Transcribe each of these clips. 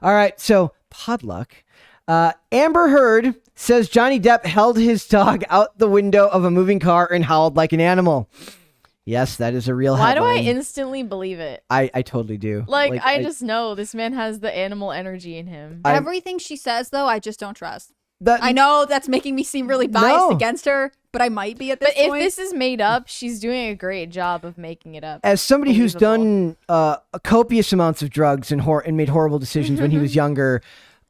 All right, so Podluck. Amber Heard says Johnny Depp held his dog out the window of a moving car and howled like an animal. Yes, that is a real headline. Why do I instantly believe it? I totally do. Like I just know this man has the animal energy in him. Everything she says, though, I just don't trust. I know that's making me seem really biased against her, but I might be at this point. But if this is made up, she's doing a great job of making it up. As somebody who's done copious amounts of drugs and made horrible decisions when he was younger,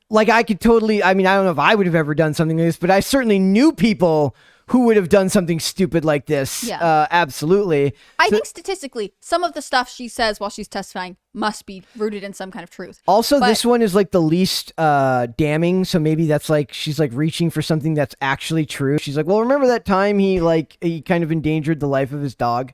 like I could totally, I mean, I don't know if I would have ever done something like this, but I certainly knew people who would have done something stupid like this. Yeah. Absolutely. I think statistically, some of the stuff she says while she's testifying must be rooted in some kind of truth. Also, this one is like the least damning. So maybe that's like, she's like reaching for something that's actually true. She's like, well, remember that time he kind of endangered the life of his dog?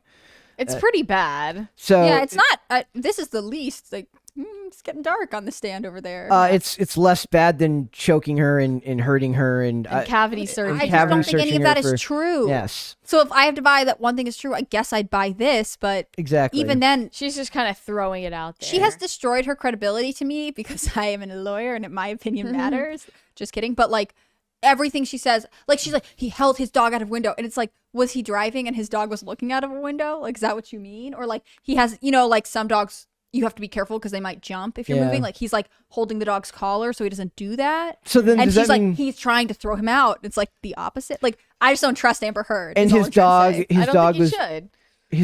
It's pretty bad. So yeah, it's not, this is the least, like, it's getting dark on the stand over there. It's less bad than choking her and hurting her and cavity surgery. I just don't think any of that is true. Yes. So if I have to buy that one thing is true, I guess I'd buy this. But exactly. Even then, she's just kind of throwing it out there. She has destroyed her credibility to me because I am a lawyer and my opinion matters. Just kidding. But like everything she says, like she's like, he held his dog out of a window. And it's like, was he driving and his dog was looking out of a window? Like, is that what you mean? Or like he has, like some dogs, you have to be careful because they might jump if you're moving. Like he's like holding the dog's collar so he doesn't do that. So then, and she's like, he's trying to throw him out. It's like the opposite. Like I just don't trust Amber Heard. And his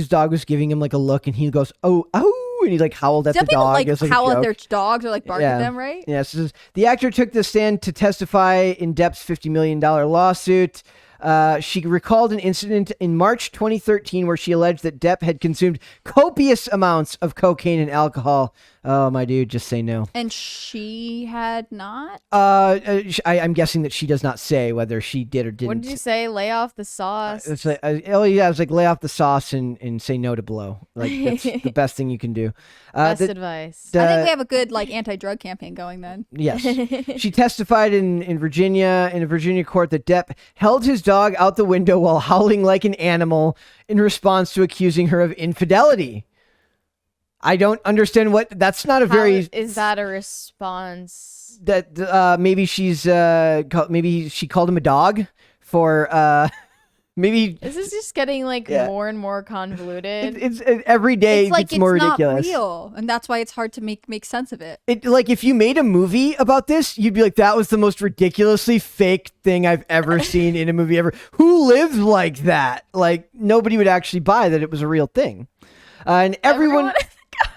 dog was giving him like a look, and he goes, oh, and he like howled at the dog. Like howl at their dogs or like bark at them, right? Yes. Yeah, so the actor took the stand to testify in Depp's $50 million lawsuit. She recalled an incident in March 2013 where she alleged that Depp had consumed copious amounts of cocaine and alcohol. Oh, my dude, just say no. And she had not? I'm guessing that she does not say whether she did or didn't. What did you say? Lay off the sauce? It's like, I was like, lay off the sauce and say no to blow. Like, that's the best thing you can do. Best advice. I think we have a good like anti-drug campaign going then. Yes. She testified in Virginia, in a Virginia court, that Depp held his dog out the window while howling like an animal in response to accusing her of infidelity. I don't understand that's not a very... Is that a response? That maybe maybe she called him a dog for... Maybe this is just getting like more and more convoluted. It's every day it's more ridiculous. It's not real, and that's why it's hard to make sense of it. Like if you made a movie about this, you'd be like, that was the most ridiculously fake thing I've ever seen in a movie ever. Who lived like that? Like nobody would actually buy that it was a real thing. And everyone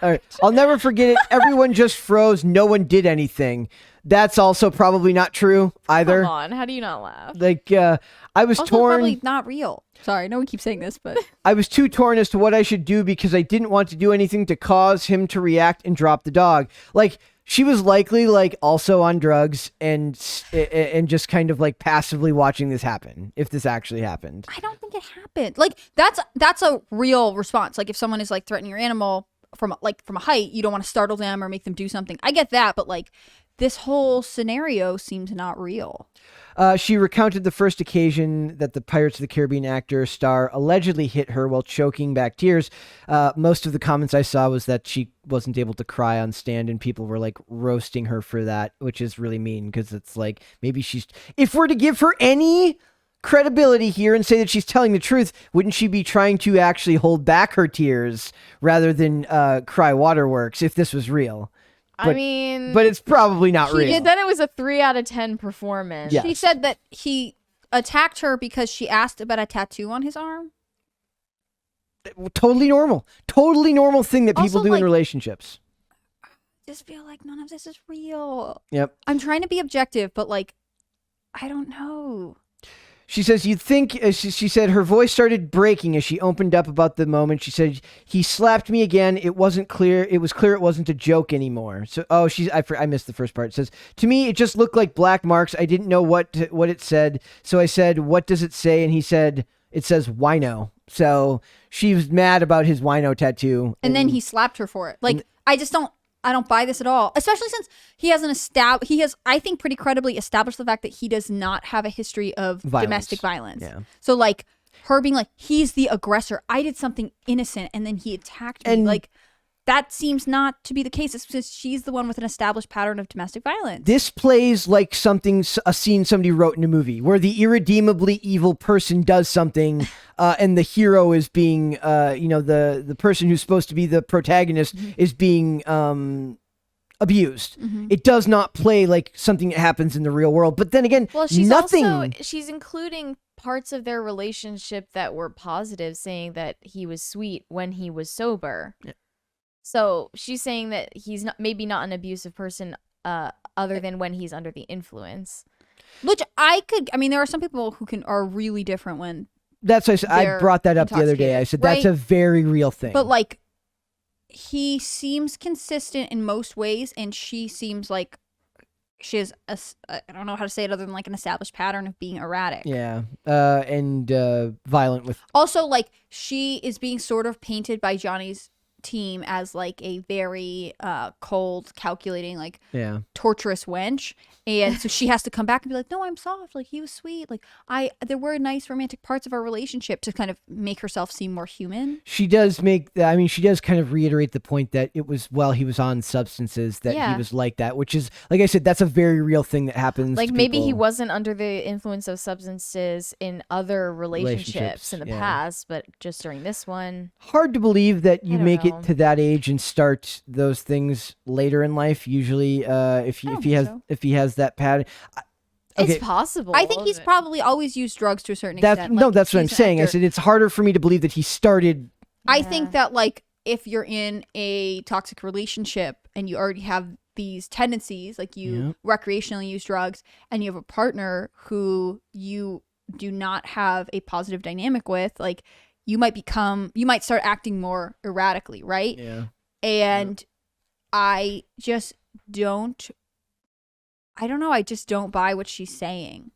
all right, I'll never forget it. Everyone just froze. No one did anything. That's also probably not true either. Come on, how do you not laugh? Like, I was also torn. Probably not real. Sorry, no one keeps saying this, but I was too torn as to what I should do because I didn't want to do anything to cause him to react and drop the dog. Like, she was likely like also on drugs and just kind of like passively watching this happen. If this actually happened, I don't think it happened. Like that's a real response. Like if someone is like threatening your animal from a height, you don't want to startle them or make them do something. I get that, but like this whole scenario seems not real. She recounted the first occasion that the Pirates of the Caribbean actor star allegedly hit her while choking back tears. Most of the comments I saw was that she wasn't able to cry on stand, and people were like roasting her for that, which is really mean because it's like maybe if we're to give her any credibility here and say that she's telling the truth, wouldn't she be trying to actually hold back her tears rather than cry waterworks if this was real? I mean, but it's probably not real. She said it was a 3 out of 10 performance. Yes. She said that he attacked her because she asked about a tattoo on his arm. Totally normal thing that people Also, do like, in relationships. I just feel like none of this is real. Yep. I'm trying to be objective, but like, I don't know. She says, you'd think, she said her voice started breaking as she opened up about the moment. She said, he slapped me again. It wasn't clear. It was clear it wasn't a joke anymore. So, I missed the first part. It says, to me, it just looked like black marks. I didn't know what it said. So I said, what does it say? And he said, it says wino. So she was mad about his wino tattoo. And then he slapped her for it. Like, I don't buy this at all, especially since he has I think pretty credibly established the fact that he does not have a history of domestic violence. Yeah. So like her being like, he's the aggressor. I did something innocent and then he attacked me. And like, that seems not to be the case. It's because she's the one with an established pattern of domestic violence. This plays like a scene somebody wrote in a movie where the irredeemably evil person does something, and the hero is being, the person who's supposed to be the protagonist is being abused. It does not play like something that happens in the real world. But then again, Well, she's nothing. she's including parts of their relationship that were positive, saying that he was sweet when he was sober. Yeah. So she's saying that he's maybe not an abusive person, other than when he's under the influence. Which there are some people who are really different when. That's why I they're brought that up the other day. I said that's a very real thing. But like, he seems consistent in most ways, and she seems like she has I don't know how to say it other than like an established pattern of being erratic. Yeah, and violent with. Also, like, she is being sort of painted by Johnny's team as like a very cold, calculating, like torturous wench, and so she has to come back and be like, no, I'm soft, like he was sweet, like there were nice romantic parts of our relationship, to kind of make herself seem more human. She does she does kind of reiterate the point that it was while he was on substances that he was like that, which is, like I said, that's a very real thing that happens. Like, to maybe people. he wasn't under the influence of substances in other relationships in the past, but just during this one. Hard to believe that you make it know. to that age and start those things later in life. Usually, if he has that pattern. It's possible. I think he's probably always used drugs to a certain extent. That's what I'm saying. I said it's harder for me to believe that he started. I think that, like, if you're in a toxic relationship and you already have these tendencies, like you recreationally use drugs, and you have a partner who you do not have a positive dynamic with, like, you might start acting more erratically, right? Yeah. And I just don't buy what she's saying.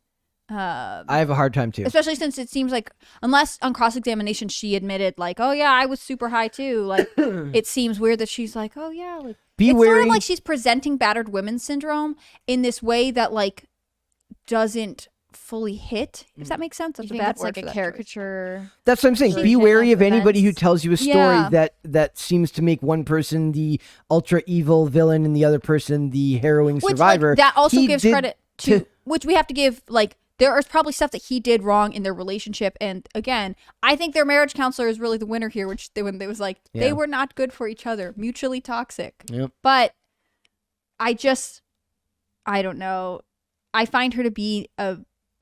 I have a hard time too. Especially since it seems like, unless on cross-examination she admitted, like, oh yeah, I was super high too. Like, it seems weird that she's like, oh yeah, like, Be it's wary. sort of like she's presenting battered women syndrome in this way that, like, doesn't fully hit, if that makes sense. That's You a think bad it's word like for a that caricature. That's what I'm saying. Be version wary of anybody who events. tells you a story Yeah. that seems to make one person the ultra evil villain and the other person the harrowing Which, survivor. like, that also He gives did credit to which we have to give, like, there is probably stuff that he did wrong in their relationship, and again, I think their marriage counselor is really the winner here, which when they was like, they were not good for each other, mutually toxic. Yep. But I don't know. I find her to be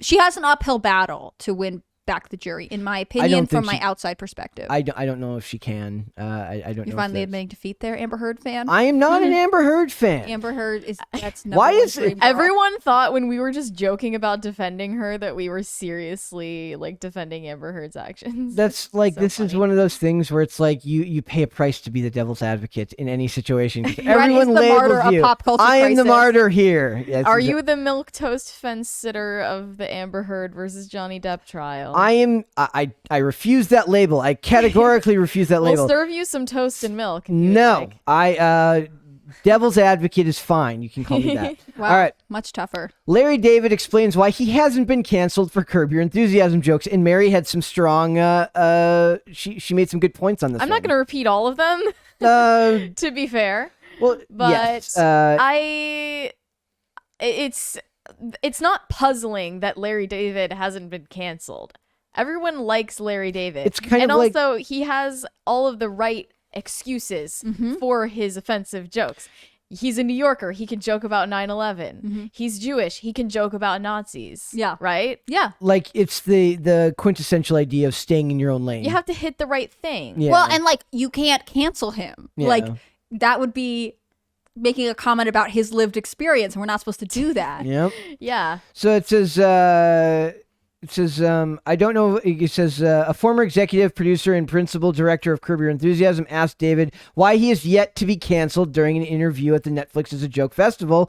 she has an uphill battle to win back the jury, in my opinion, from my outside perspective. I don't know if she can. I don't know. You're finally admitting defeat there, Amber Heard fan? I am not an Amber Heard fan. Amber Heard that's Why number one is it- dream girl. Everyone thought when we were just joking about defending her that we were seriously, like, defending Amber Heard's actions. That's like, So this is funny. one of those things where it's like you pay a price to be the devil's advocate in any situation. 'Cause Ren Everyone is the martyr labels of you. pop culture I am the crisis. martyr here. Yes, Are you the milquetoast fence sitter of the Amber Heard versus Johnny Depp trial? I am. I refuse that label. I categorically refuse that We'll label. serve you some toast and milk. if you would No, like. devil's advocate is fine. You can call me that. Wow, All right. much tougher. Larry David explains why he hasn't been canceled for Curb Your Enthusiasm jokes, and Mary had some strong. She made some good points on this. I'm not going to repeat all of them, to. to be fair. Well, But yes. it's not puzzling that Larry David hasn't been canceled. Everyone likes Larry David. It's kind and of like- also he has all of the right excuses for his offensive jokes. He's a New Yorker. He can joke about 9/11. He's Jewish. He can joke about Nazis. Yeah. Right? Yeah. Like, it's the quintessential idea of staying in your own lane. You have to hit the right thing. Yeah. Well, and, like, you can't cancel him. Yeah. Like, that would be making a comment about his lived experience, and we're not supposed to do that. Yep. Yeah. So it says, I don't know. It says, a former executive producer and principal director of Curb Your Enthusiasm asked David why he is yet to be canceled during an interview at the Netflix is a Joke Festival.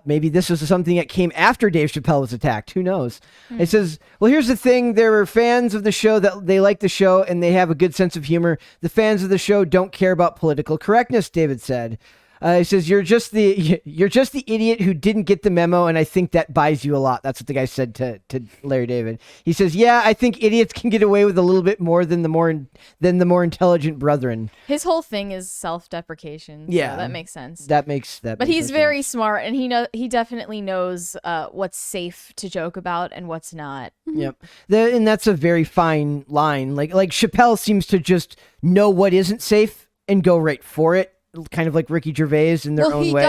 Maybe this was something that came after Dave Chappelle was attacked. Who knows? It says, well, here's the thing. There were fans of the show that they like the show and they have a good sense of humor. The fans of the show don't care about political correctness, David said. He says you're just the idiot who didn't get the memo, and I think that buys you a lot. That's what the guy said to Larry David. He says, "Yeah, I think idiots can get away with a little bit more than the more intelligent brethren." His whole thing is self-deprecation. Yeah, so that makes sense. That makes. But he's very smart, and he definitely knows what's safe to joke about and what's not. Yep, and that's a very fine line. Like Chappelle seems to just know what isn't safe and go right for it. Kind of like Ricky Gervais in their own way.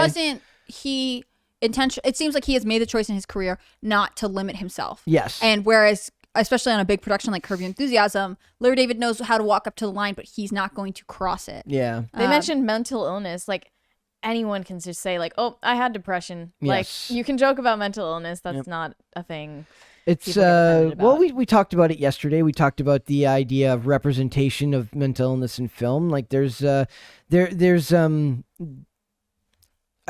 It seems like he has made the choice in his career not to limit himself. Yes. And whereas, especially on a big production like Curb Your Enthusiasm, Larry David knows how to walk up to the line, but he's not going to cross it. Yeah. They mentioned mental illness. Like, anyone can just say, like, oh, I had depression. Yes. Like, you can joke about mental illness. That's not a thing. It's well, we talked about it yesterday. We talked about the idea of representation of mental illness in film. Like there's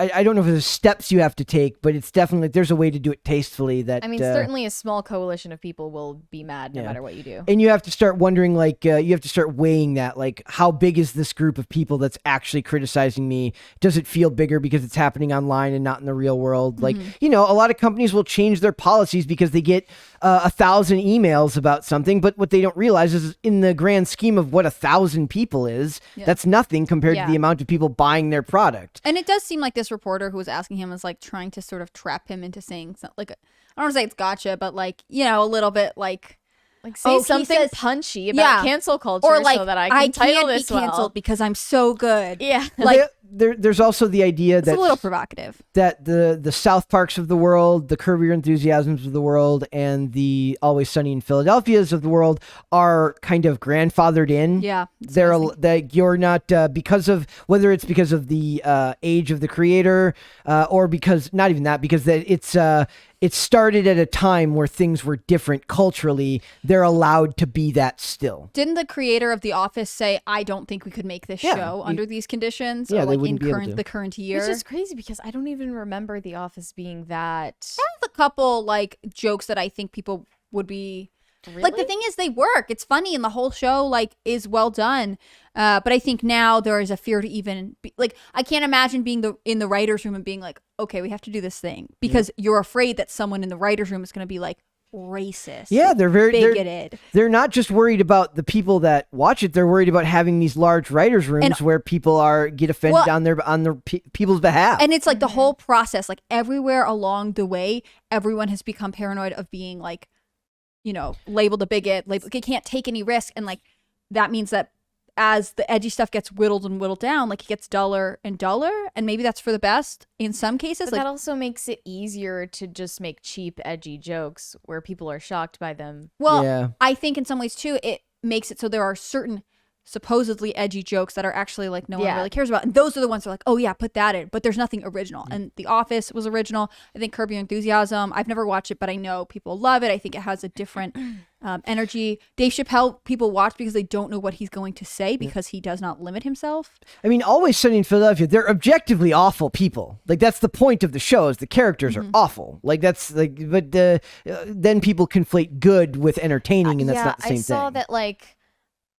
I don't know if there's steps you have to take, but it's definitely there's a way to do it tastefully. That I mean, certainly a small coalition of people will be mad no matter what you do. And you have to start wondering, like, you have to start weighing that, like, how big is this group of people that's actually criticizing me? Does it feel bigger because it's happening online and not in the real world? Like, a lot of companies will change their policies because they get 1,000 emails about something, but what they don't realize is in the grand scheme of what 1,000 people is, that's nothing compared to the amount of people buying their product. And it does seem like this reporter who was asking him was like trying to sort of trap him into saying something like, I don't want to say it's gotcha, but like, a little bit like say something punchy about cancel culture, or like, so that I can title can't this be canceled because I'm so good. Yeah. Like there's also the idea that it's a little provocative, that the South Parks of the world, the Curb Your Enthusiasms of the world, and the Always Sunny in Philadelphia's of the world are kind of grandfathered in. Yeah, that you're not because of whether it's because of the age of the creator or because not even that because it started at a time where things were different culturally. They're allowed to be that still. Didn't the creator of The Office say, I don't think we could make this show under these conditions? Yeah, or like they wouldn't be able to. the current year. Which is crazy because I don't even remember The Office being that. There's a couple like jokes that I think people would be. Really? Like the thing is they work. It's funny and the whole show like is well done. But I think now there is a fear to even be, like I can't imagine being in the writer's room and being like, okay, we have to do this thing because you're afraid that someone in the writer's room is going to be like racist. Yeah, they're very bigoted. They're not just worried about the people that watch it. They're worried about having these large writers' rooms where people get offended on their people's behalf. And it's like the whole process, like everywhere along the way, everyone has become paranoid of being like, labeled a bigot, like it can't take any risk. And like, that means that as the edgy stuff gets whittled and whittled down, like it gets duller and duller. And maybe that's for the best in some cases. But that also makes it easier to just make cheap, edgy jokes where people are shocked by them. Well, I think in some ways too, it makes it so there are certain supposedly edgy jokes that are actually like no one really cares about, and those are the ones that are like, oh yeah, put that in, but there's nothing original. And The Office was original. I think Curb Your Enthusiasm, I've never watched it, but I know people love it. I think it has a different energy. Dave Chappelle, people watch because they don't know what he's going to say because he does not limit himself. I mean, Always Sunny in Philadelphia, they're objectively awful people. Like that's the point of the show is the characters are awful. Like that's like, but then people conflate good with entertaining, and that's not the same thing. I saw that like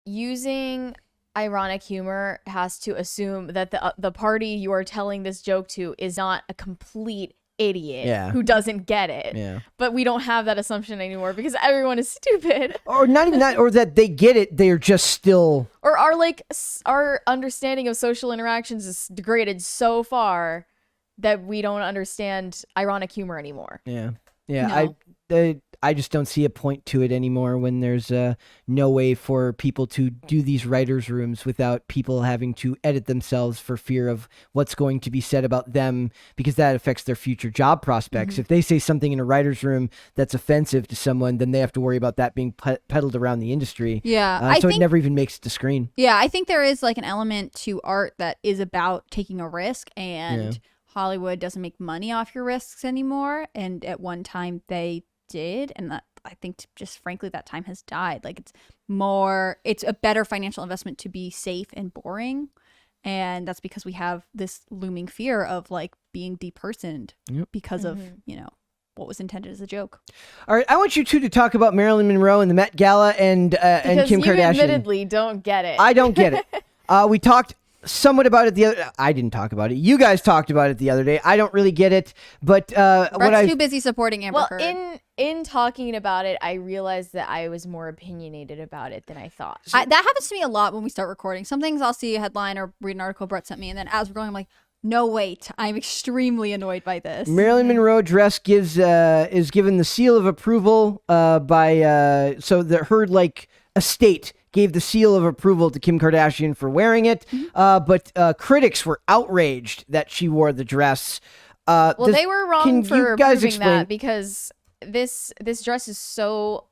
using ironic humor has to assume that the party you are telling this joke to is not a complete idiot who doesn't get it. Yeah. But we don't have that assumption anymore because everyone is stupid. Or not even that, or that they get it, they are just still. Or our understanding of social interactions is degraded so far that we don't understand ironic humor anymore. Yeah. Yeah. No. I just don't see a point to it anymore when there's no way for people to do these writers' rooms without people having to edit themselves for fear of what's going to be said about them, because that affects their future job prospects. If they say something in a writer's room that's offensive to someone, then they have to worry about that being peddled around the industry. Yeah. So it never even makes it to screen. Yeah, I think there is like an element to art that is about taking a risk, and Hollywood doesn't make money off your risks anymore. And at one time they did, and that I think just frankly that time has died. Like it's a better financial investment to be safe and boring, and that's because we have this looming fear of like being depersoned because of what was intended as a joke. All right, I want you two to talk about Marilyn Monroe and the Met Gala and Kim Kardashian. You admittedly don't get it. I don't get it. We talked somewhat about it I didn't talk about it. You guys talked about it the other day. I don't really get it, but Brett's too busy supporting Amber Heard. Well, in talking about it, I realized that I was more opinionated about it than I thought. That happens to me a lot when we start recording. Some things I'll see a headline or read an article Brett sent me, and then as we're going, I'm like, no, wait, I'm extremely annoyed by this. Marilyn Monroe dress is given the seal of approval by so that her estate gave the seal of approval to Kim Kardashian for wearing it, but critics were outraged that she wore the dress. They were wrong for proving that because this dress is so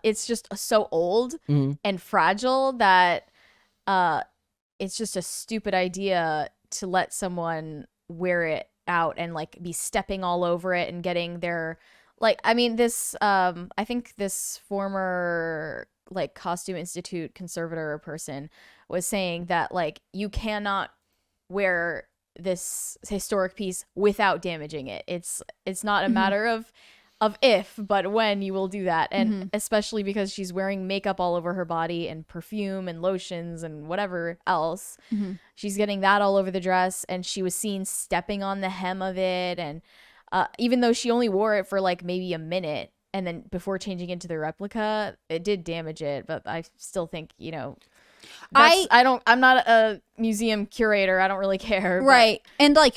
it's just so old and fragile that it's just a stupid idea to let someone wear it out and be stepping all over it and getting their this I think this former Costume Institute conservator person was saying that you cannot wear this historic piece without damaging it. It's not a matter of if, but when you will do that. And especially because she's wearing makeup all over her body and perfume and lotions and whatever else. She's getting that all over the dress, and she was seen stepping on the hem of it. And even though she only wore it for maybe a minute, and then before changing into the replica, it did damage it. But I still think, I'm not a museum curator. I don't really care. Right. And I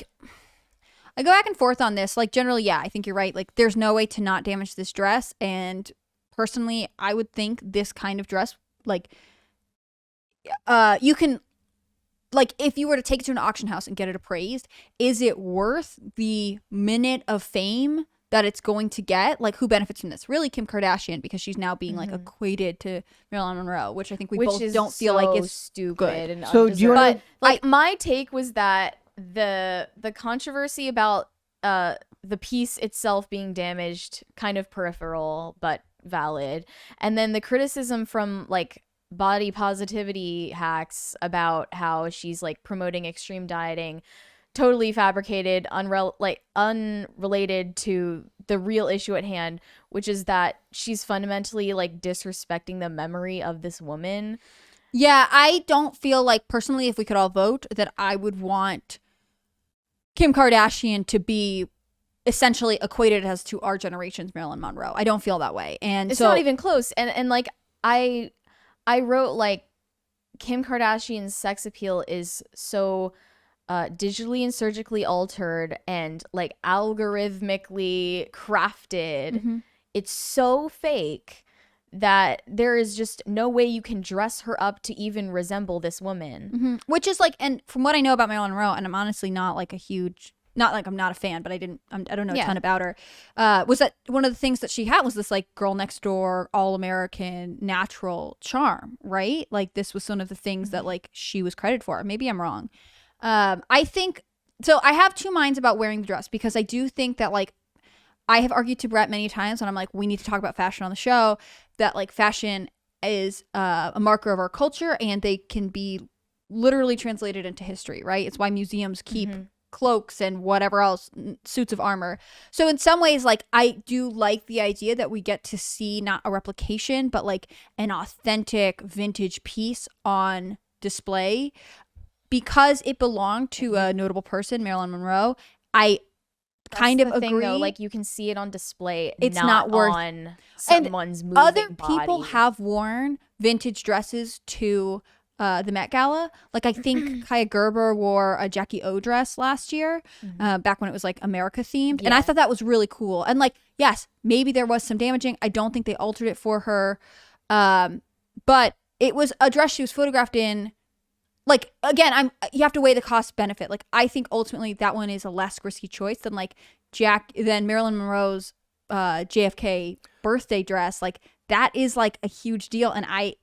go back and forth on this. Generally, yeah, I think you're right. There's no way to not damage this dress. And personally, I would think this kind of dress, you can, if you were to take it to an auction house and get it appraised, is it worth the minute of fame that it's going to get? Who benefits from this? Really, Kim Kardashian, because she's now being equated to Marilyn Monroe, which I think we both don't feel is stupid good. And so do you want my take was that the controversy about the piece itself being damaged, kind of peripheral but valid, and then the criticism from body positivity hacks about how she's promoting extreme dieting, totally fabricated, unrelated to the real issue at hand, which is that she's fundamentally disrespecting the memory of this woman. Yeah, I don't feel personally, if we could all vote, that I would want Kim Kardashian to be essentially equated as to our generation's Marilyn Monroe. I don't feel that way. And it's not even close. And I wrote Kim Kardashian's sex appeal is so digitally and surgically altered and algorithmically crafted. It's so fake that there is just no way you can dress her up to even resemble this woman. Which is and from what I know about Marilyn Monroe, and I'm honestly not a huge, not I'm not a fan, but I don't know a ton about her, was that one of the things that she had was this girl next door, all American, natural charm, right? This was one of the things that she was credited for. Maybe I'm wrong. I think so. I have two minds about wearing the dress, because I do think that I have argued to Brett many times when I'm we need to talk about fashion on the show, that fashion is a marker of our culture and they can be literally translated into history, right? It's why museums keep cloaks and whatever else, suits of armor. So in some ways, I do like the idea that we get to see not a replication, but an authentic vintage piece on display. Because it belonged to a notable person, Marilyn Monroe, I kind of agree. Thing, though, you can see it on display. It's not worth on someone's moving other body. people have worn vintage dresses to the Met Gala. I think Kaya Gerber wore a Jackie O dress last year, back when it was America themed, and I thought that was really cool. And yes, maybe there was some damaging. I don't think they altered it for her, but it was a dress she was photographed in. Again, you have to weigh the cost benefit. I think ultimately that one is a less risky choice than than Marilyn Monroe's JFK birthday dress. That is a huge deal, and I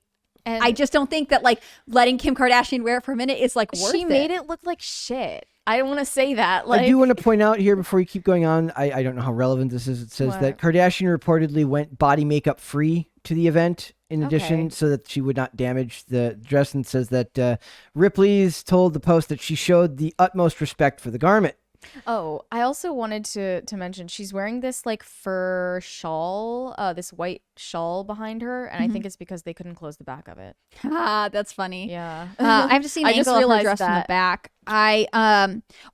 just don't think that letting Kim Kardashian wear it for a minute is worth it. She made it look like shit. I don't want to say that. I do want to point out here before you keep going on, I don't know how relevant this is. It says that Kardashian reportedly went body makeup free to the event in addition, so that she would not damage the dress, and says that Ripley's told the Post that she showed the utmost respect for the garment. Oh, I also wanted to mention she's wearing this like fur shawl, this white shawl behind her, and I think it's because they couldn't close the back of it. That's funny. Yeah. I have to see an I just angle of her realized dress from the that. back. I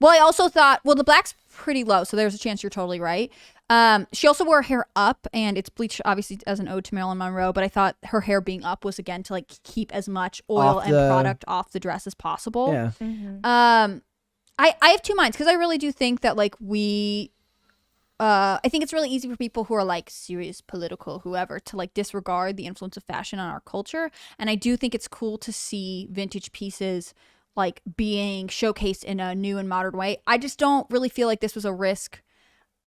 also thought, well, the black's pretty low, so there's a chance you're totally right. She also wore her hair up, and it's bleached obviously as an ode to Marilyn Monroe, but I thought her hair being up was again to like keep as much oil and product off the dress as possible. Yeah. Mm-hmm. I have two minds, because I really do think that like I think it's really easy for people who are like serious political, whoever, to like disregard the influence of fashion on our culture. And I do think it's cool to see vintage pieces like being showcased in a new and modern way. I just don't really feel like this was a risk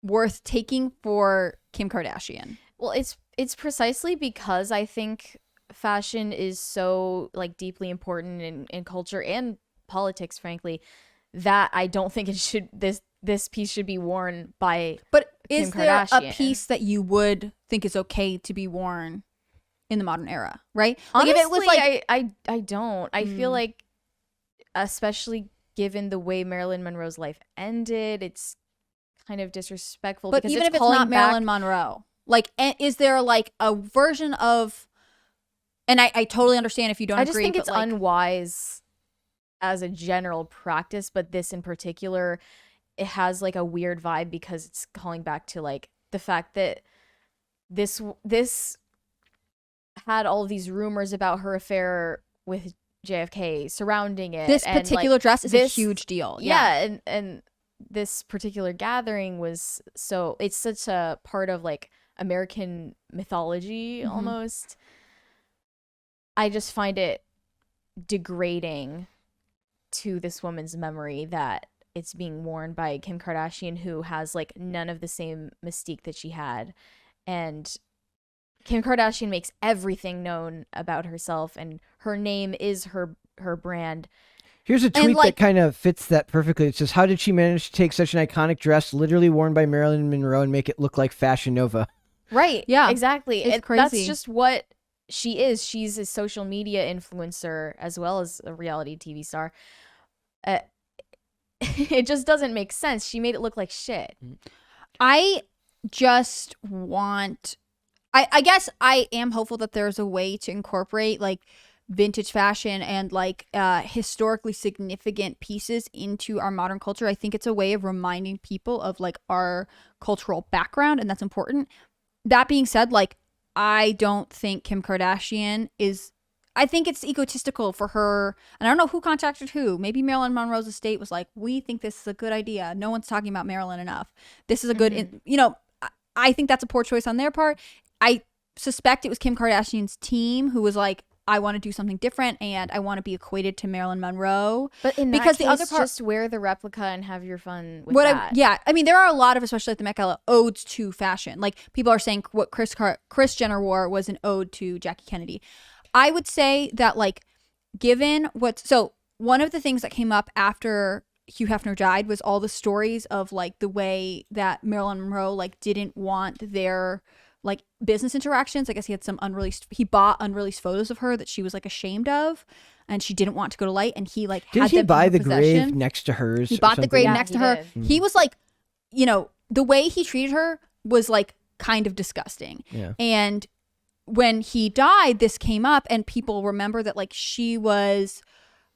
worth taking for Kim Kardashian. Well, it's precisely because I think fashion is so like deeply important in culture and politics, frankly, that I don't think this piece should be worn by But Kim is there Kardashian. a piece that you would think is okay to be worn in the modern era, right? Like Honestly, if it was like I don't. I feel like, especially given the way Marilyn Monroe's life ended, it's kind of disrespectful. But because even if it's not Marilyn Monroe, like, is there like a version of? And I totally understand if you don't. I just agree, think but it's like, unwise as a general practice, but this in particular, it has like a weird vibe because it's calling back to like the fact that this had all these rumors about her affair with JFK surrounding it. This and, particular like, dress is a huge deal. Yeah, and this particular gathering was it's such a part of like American mythology almost. I just find it degrading to this woman's memory that it's being worn by Kim Kardashian, who has like none of the same mystique that she had. And Kim Kardashian makes everything known about herself, and her name is her brand. Here's a tweet that kind of fits that perfectly. It says, how did she manage to take such an iconic dress literally worn by Marilyn Monroe and make it look like Fashion Nova? Right. Yeah. Exactly. It's crazy. That's just what she is. She's a social media influencer as well as a reality TV star. It just doesn't make sense. She made it look like shit. I just want. I guess I am hopeful that there's a way to incorporate like vintage fashion and like historically significant pieces into our modern culture. I think it's a way of reminding people of like our cultural background, and that's important. That being said, like I don't think Kim Kardashian is. I think it's egotistical for her, and I don't know who contacted who. Maybe Marilyn Monroe's estate was like, we think this is a good idea. No one's talking about Marilyn enough. This is a good, I think that's a poor choice on their part. I suspect it was Kim Kardashian's team who was like, I want to do something different, and I want to be equated to Marilyn Monroe. But in because that case, the other part, just wear the replica and have your fun with that. I mean, there are a lot of, especially at the Met Gala, odes to fashion. Like people are saying what Kris Jenner wore was an ode to Jackie Kennedy. I would say that like, given one of the things that came up after Hugh Hefner died was all the stories of like the way that Marilyn Monroe like didn't want their like business interactions. I guess he bought unreleased photos of her that she was like ashamed of, and she didn't want to go to light, and he like did he buy the grave next to hers? He bought the grave Yeah, next to he her. did. He was like, the way he treated her was like kind of disgusting. Yeah. And when he died, this came up, and people remember that like she was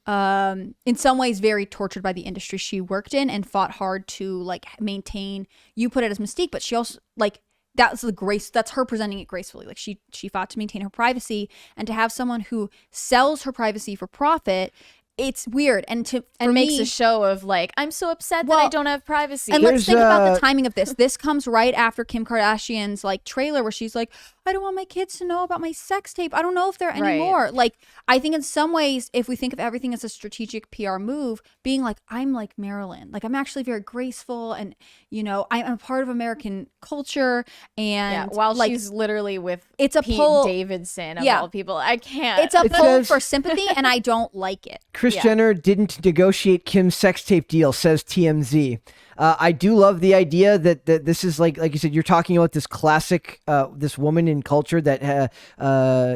in some ways very tortured by the industry she worked in and fought hard to like maintain, you put it as mystique, but she also like that's her presenting it gracefully. Like she fought to maintain her privacy, and to have someone who sells her privacy for profit, it's weird. And makes a show of like, I'm so upset that I don't have privacy. And let's think about the timing of this. This comes right after Kim Kardashian's like trailer where she's like, I don't want my kids to know about my sex tape. I don't know if they're anymore. Right. Like, I think in some ways, if we think of everything as a strategic PR move, being like, I'm like Marilyn, like I'm actually very graceful, and I'm a part of American culture. And while like, she's literally with it's a Pete pull. Davidson of all people, I can't. It's a pull for sympathy, and I don't like it. Kris Jenner didn't negotiate Kim's sex tape deal, says TMZ. I do love the idea that this is like you said, you're talking about this classic, this woman in culture that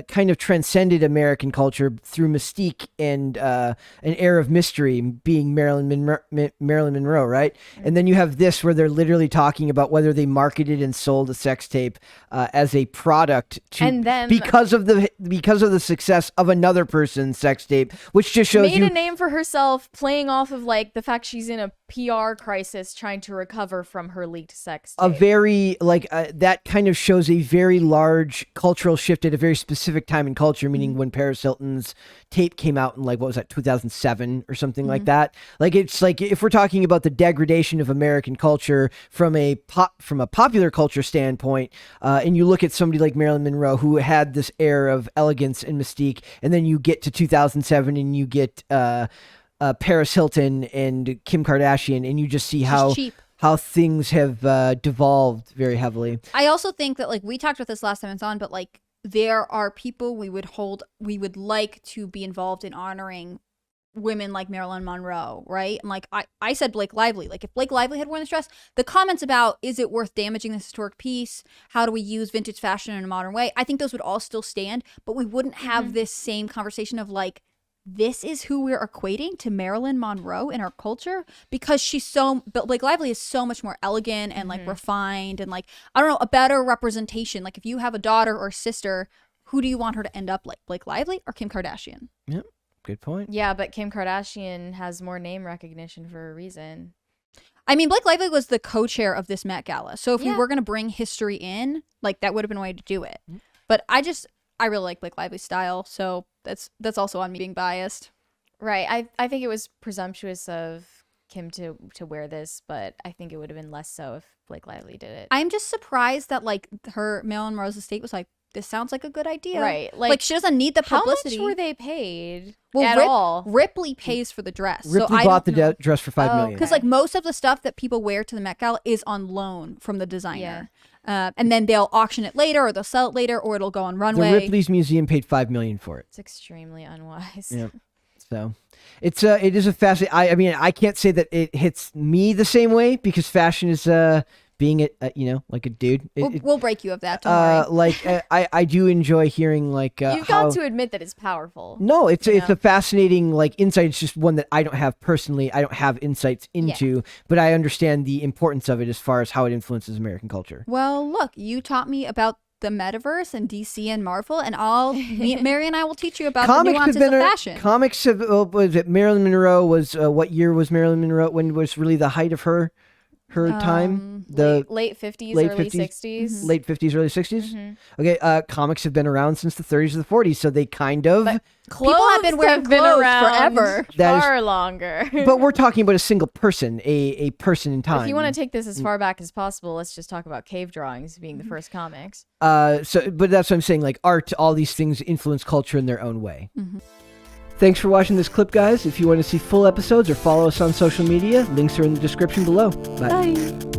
kind of transcended American culture through mystique and an air of mystery, being Marilyn Monroe, right? And then you have this where they're literally talking about whether they marketed and sold a sex tape as a product because of the success of another person's sex tape, which just shows made a name for herself, playing off of like the fact she's in a PR crisis trying to recover from her leaked sex tape. A very that kind of shows a very large cultural shift at a very specific time in culture, meaning when Paris Hilton's tape came out in like, what was that, 2007 or something like that. Like, it's like, if we're talking about the degradation of American culture from a popular culture standpoint, and you look at somebody like Marilyn Monroe, who had this air of elegance and mystique, and then you get to 2007 and you get Paris Hilton and Kim Kardashian, and you just see how things have devolved very heavily. I also think that, like, we talked about this last time it's on, but like, there are people we would like to be involved in honoring women like Marilyn Monroe, right? And like I said, Blake Lively. Like, if Blake Lively had worn this dress, the comments about, is it worth damaging this historic piece? How do we use vintage fashion in a modern way? I think those would all still stand, but we wouldn't have this same conversation of like, this is who we're equating to Marilyn Monroe in our culture, because but Blake Lively is so much more elegant and like refined and like, I don't know, a better representation. Like, if you have a daughter or sister, who do you want her to end up like, Blake Lively or Kim Kardashian? Yep. Good point. Yeah, but Kim Kardashian has more name recognition for a reason. I mean, Blake Lively was the co-chair of this Met Gala. So if we were going to bring history in, like, that would have been a way to do it. But I really like Blake Lively's style. So that's also on me being biased. Right. I think it was presumptuous of Kim to wear this, but I think it would have been less so if Blake Lively did it. I'm just surprised that like Marilyn Monroe's estate was like, this sounds like a good idea. Right. Like she doesn't need the publicity. How much were they paid at all? Ripley pays for the dress. Ripley bought the dress for $5 million. Because like most of the stuff that people wear to the Met Gala is on loan from the designer. And then they'll auction it later, or they'll sell it later, or it'll go on runway. The Ripley's museum paid $5 million for it. It's extremely unwise. Yeah. So it is a fascinating. I mean, I can't say that it hits me the same way, because fashion is being like a dude. We'll break you of that. Don't worry. I do enjoy hearing like you've got to admit that it's powerful. No, it's a fascinating like insight. It's just one that I don't have personally. I don't have insights into, but I understand the importance of it as far as how it influences American culture. Well, look, you taught me about the metaverse and DC and Marvel, and Mary and I will teach you about the nuances of fashion. Comics have, was it Marilyn Monroe was, what year was Marilyn Monroe, when was really the height of her time? The late 50s, early 60s. Late 50s, early 60s? Okay, comics have been around since the 30s or the 40s, so they kind of... But people have been wearing clothes forever. Far longer. But we're talking about a single person, a person in time. If you want to take this as far back as possible, let's just talk about cave drawings being the first comics. But that's what I'm saying, like art, all these things influence culture in their own way. Thanks for watching this clip, guys. If you want to see full episodes or follow us on social media, links are in the description below. Bye.